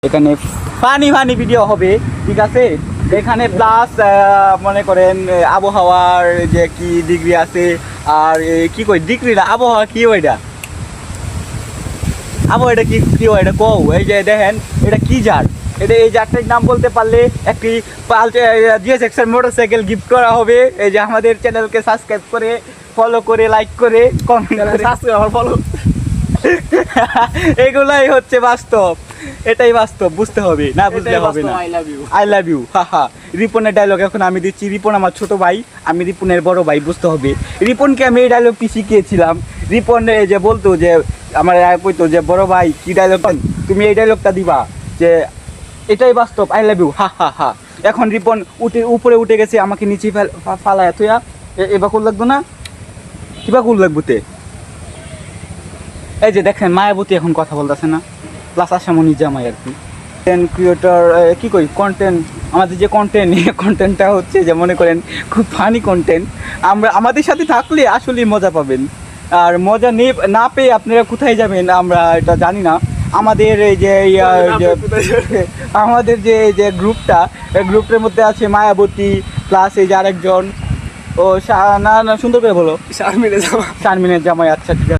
এখানে funny funny video হবে, ঠিক আছে। এখানে প্লাস মনে করেন আবহাওয়ার যে কি ডিগ্রি আছে, আর কি কই ডিগ্রি না, আবহাওয়া কি ওইটা, আবহাওয়া এটা কি কি হয় এটা কও। এই যে দেখেন এটা কি জার, এটা এই জারটার নাম বলতে পারলে একটি GSX মোটরসাইকেল গিফট করা হবে। এই যে আমাদের চ্যানেলকে সাবস্ক্রাইব করে, ফলো করে, লাইক করে, কমেন্ট করে, সাবস্ক্রাইব আর ফলো, এগুলাই হচ্ছে বাস্তব, এটাই বাস্তব, বুঝতে হবে না, বুঝলে হবে না। I love you. I love you, হা হা। রিপনের ডায়লগ এখন আমি দিচ্ছি। রিপন আমার ছোট ভাই, আমি রিপনের বড় ভাই, বুঝতে হবে। রিপনকে আমি এই ডায়লগটি শিখিয়েছিলাম। রিপন যে বলতো যে আমার কইতো যে বড় ভাই কি ডায়লগ, তুমি এই ডায়লগটা দিবা, যে এটাই বাস্তব, আই লাভ ইউ, হা হা হা। এখন রিপন উপরে উঠে গেছে, আমাকে নিচে ফালায় তুইয়া এবার কোন লাগতো না, কিবা কোন লাগবো তে। এই যে দেখেন মায়াবতী এখন কথা বলতেছে না, প্লাস আসামনি জামাই আর কি। কন্টেন্ট ক্রিয়েটর কী করি, কন্টেন্ট, আমাদের যে কন্টেন্ট, এই কন্টেন্টটা হচ্ছে যে মনে করেন খুব ফানি কন্টেন্ট। আমরা আমাদের সাথে থাকলে আসলেই মজা পাবেন, আর মজা না পেয়ে আপনারা কোথায় যাবেন আমরা এটা জানি না। আমাদের এই যে আমাদের যে গ্রুপটা, এই গ্রুপটার মধ্যে আছে মায়াবতী, প্লাস এই যে আরেকজন, ও না না সুন্দর করে বলো, শারমিনের জামা। শারমিনের জামাই, আচ্ছা ঠিক আছে।